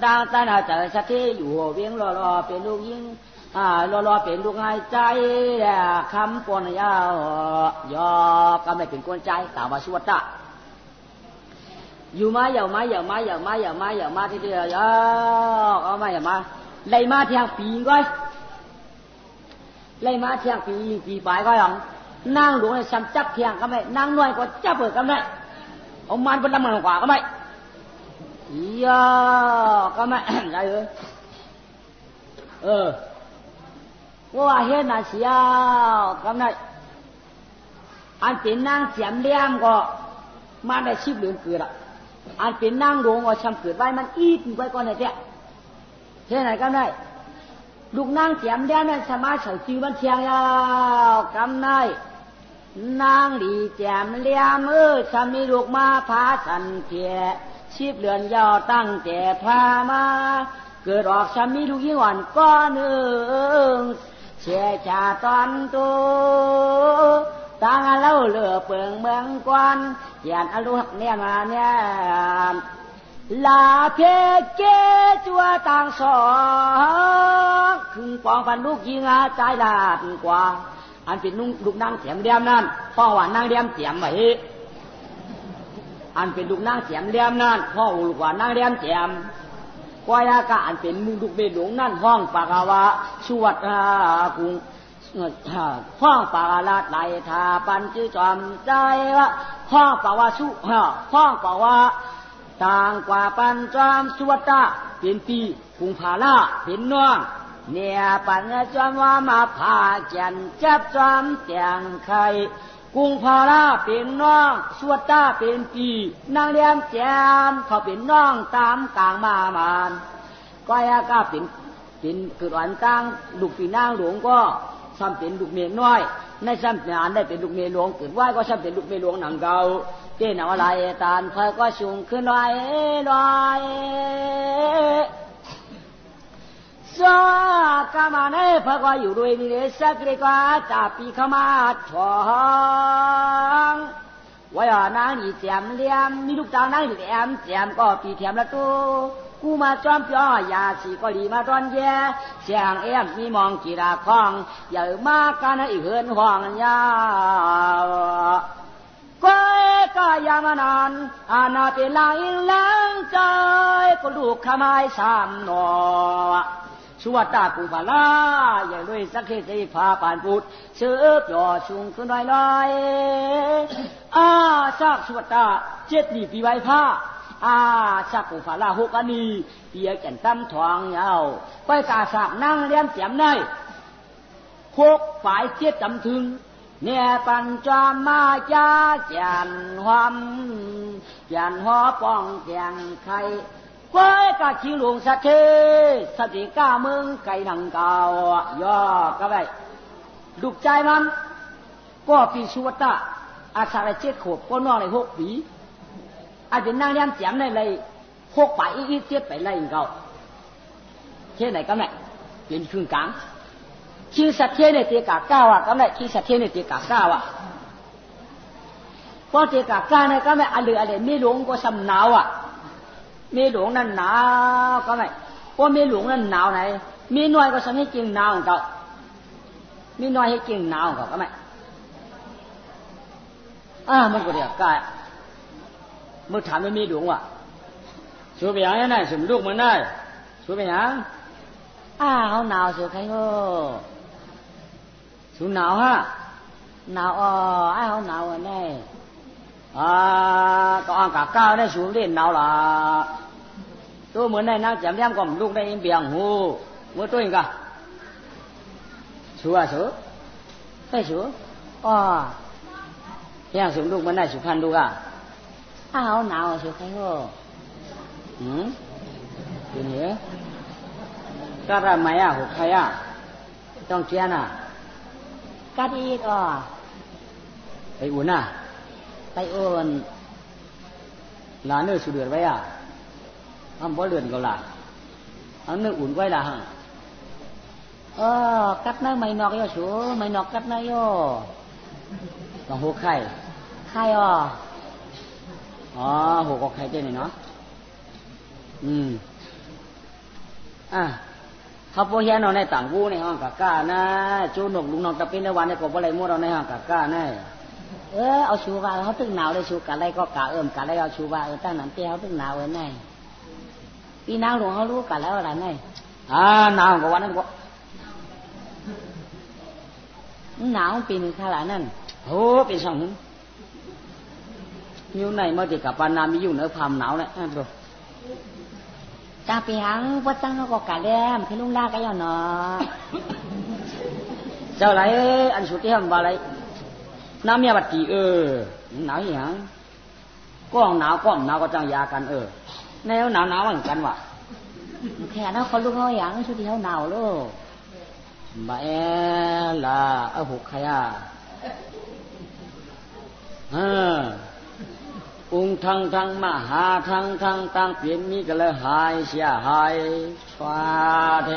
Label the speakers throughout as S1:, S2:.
S1: ดางตาหน้าใจสักทีอยู่เวียงรอเป็นลูกยิงรอเป็นลูกหายใจคำปนยาวยอก็ไม่เป็นกวนใจกล่าวว่าสวดตะอยู่มาอย่ามาที่เดียวเอามาอย่ามาไล่มาเที่ยงปีก้อยไล่มาเที่ยงปีปลายก้อยหรอนั่งหลวงในซ้ำจับเที่ยงก็ไม่นั่งน้อยก็จับเปิดก็ไม่เอามันเป็นลำมันกว่าก็ไม่ก็ไม่อะไรว่าเห็นน่ะเสียวก็ไม่อันเป็นนั่งเสียมเลี้ยมก็มาได้ชิบเหลืองเกิดอ่ะอันเป็นนั่งหลวงก็ช้ำเกิดไว้มันอีดไว้ก่อนไหนเจ้าเท่าไหนก็ได้ลูกนั่งเสียมเลี้ยมนั่นสามารถเฉาจื้อมันเทียงยาวกำได้นางหลีแจมเลี้ยมฉันมีลูกมาพาสันเทียชีพเรือนยาวตั้งแต่พามาเกิดออกฉันมีลูกยิ่งอ่อนก้อนเชี่ยชาตอนตัวตั้งเล่าเลือเปิงเมืองกวนยานอรุณเนี่ยมาเนี่ยลาเพเกจัวต่างสองคึงปองพันลูกยิงใจลาดกว่าอันเป็นลูกนางเสียมเดียมนั่นพ่อว่านางเดียมเสียมไหมอันเป็นลูกนางเสียมเดียมนั่นพ่อลูกว่านางเดียมเสียมก้อยกะอันเป็นลูกเบดหลงนั่นห้องปากาวะชวดกุงห้องปากาลาดไหลทาปันจื้อจอมใจวะห้องปากว่าสุห้องปากว่าต่างกว่าปันจอมสวดตาเป็นปีกุงผาล่าเป็นน้องเนี่ยปันจอมว่ามาพาแก่นจับจอมแตงไข่กุงพาล่าเป็นน้องสวดตาเป็นปีนางเลี้ยมแจมเขาเป็นน้องตามกลางมามานก้อยก็เป็นเกิดวันตั้งลูกปีนางหลวงก็ซ้ำเป็นลูกเมียน้อยในซ้ำงานได้เป็นลูกเมียหลวงเกิดว่าก็ซ้ำเป็นลูกเมียหลวงหนังเก่าเจ้าหน้าอะไรตาลเธอก็สูงขึ้นลอยสากามาเน่พระก็อยู่ด้วยนี่เลยสักเล็กว่าจับปีเข้ามาทองว่านางนี่แจมเลี้ยมมีลูกตานางนี่แจมก็ปีแถมละตัวกูมาจอมย่อยาสีก็ดีมาตอนแย่เสียงมีมองกีฬาคล้องใหญ่มากกันให้เหินห้องยาวก็ยังมานานนาเป็นลางอิงล้างใจก็ลูกขมายสามหนอชวดตาปูผาลาใหญ่ด้วยสักเคสีพาปานปุดเสือปล่อชุงขึ้นลอยซากชวดตาเจ็ดดีปีไว้ผ้าสักปูผาลาหกอันนี้เปียแก่นตั้มทองยาวไปกาสากนั่งเลี้ยมเสียมในหกฝ่ายเจ็ดจำถึงเนี่ยปัญจามาจาแจนหอมแจนหอป้องแจงไข่ก้อยกะขี้หลวงสักเทสติก้าเมืองไก่หนังเก่าย่อก็ไปลูกใจมันก็ปีชวตะอาสาเจ็ดขวบก็นอนในหกปีอาจจะนั่งเลี้ยงแจมในเลยหกไปอีกเจ็ดไปเลยเก่าเท่ไหนก็ไม่เป็นครึ่งกลางขี้สัตว์เทในเตียกาก้าวก็ไม่ขี้สัตว์เทในเตียกาก้าวเพราะเตียกาก้าเนี่ยก็ไม่อะไรไม่หลงก็สำหนาวมีหลวงนั่นหนาวก็ไม่เพราะมีหลวงนั่นหนาวไหนมีน้อยก็สำให้จริงหนาวก็มีน้อยให้จริงหนาวก็ไม่มันก็เดียวกันเมื่อถามไม่มีหลวงว่ะสูบอย่างนั้นสูบลูกมันได้สูบอย่างเขาหนาวสูบใครก็สูบหนาวฮะหนาวเขาหนาวอันนี้ก็อ่างกาก้าวได้สูงเล่นหนาวล่ะตัวเหมือนในนั่งแจมแย้มก็ลูกได้เบี่ยงหูเมื่อตัวเองก็สูไม่สูยังสูงลูกมันได้สูงพันลูกเขาหนาวสูงใครก็เป็นเหรอก็ทำไมหกใครต้องเชียร์กัดอีกไปอุ่นไปอุ่นหลานเนื้อสุดเดือดไว้ทำบ่เลือนก็ล่ะเอาเนื้ออุ่นไว้ล่ะกัดเนื้อไม่นอกย่อสูไม่นอกกัดเนื้อย่อต้องหกไข่หกก็ไข่เจ้านี่เนาะ เขาพวกเฮียนเอาในต่างวูในห้องกะก้านะจูนกลุงน้องตะปิ้นในวันในกบอะไรมั่วเราในห้องกะก้านะเอาชูว่าเขาตึงหนาวเลยชูกะไรก็กะกะไรเอาชูว่าตั้งนั้นเตี้ยเขาตึงหนาวไว้ไงปีนางหลวงเขารู้กะแล้วอะไรไงหนาวกว่าวันนั้นก็หนาวปีนึงขนาดนั้นโอ้เป็นสองอยู่ไหนเมื่อที่กับปานามีอยู่เนื้อพามหนาวเนี่ยดูตาปีหังวัดตั้งเขาก็กะแลมที่ลุงด่าก็ย่อเนาะเจ้าไรอันสุดที่ทำอะไรน้ำเมียบัดจีหนาวอย่างก้องหนาวก็จังยากันแนวหนาวเหมือนกันว่ะแค่นั้นคนลูกเขาอย่างชุดที่เขาหนาวลูกบ่ละหุกใครองค์ทั้งมหาทั้งตั้งเปลี่ยนมีก็เลยหายเสียหายชวาเท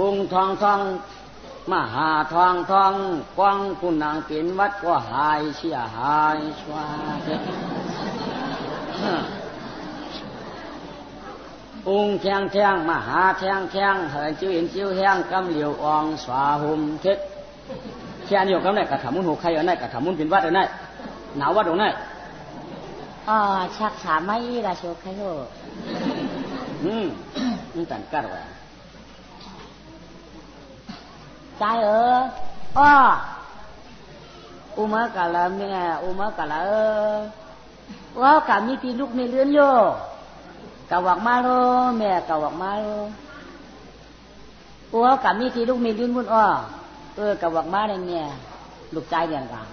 S1: องค์ทั้งมหาทองกว้างผู้นางเปลี่ยนวัดก็หายเสียหายชวาเทองค์แทงมหาแทงเหินจิ้วเห็นจิ้วแห้งกำเหลียวอองสวาหุมเทศแค่นี้อยู่กับไหนกระถามุนหูใครอยู่ไหนกระถามุนเป็นวัดอยู่ไหนหนาววัดอยู่ไหนชักสามไม่ละโชคใครโหนี่ตันกัดว่ะใจอุมากะละแม่อุมากะละว่ากะมีตีลูกในเรือนโยกะวักมาโลแม่กะวักมาโลกะมีตีลูกมีเรือนมุ่นกะวักมาเนี่ยลูกใจเดียนกัน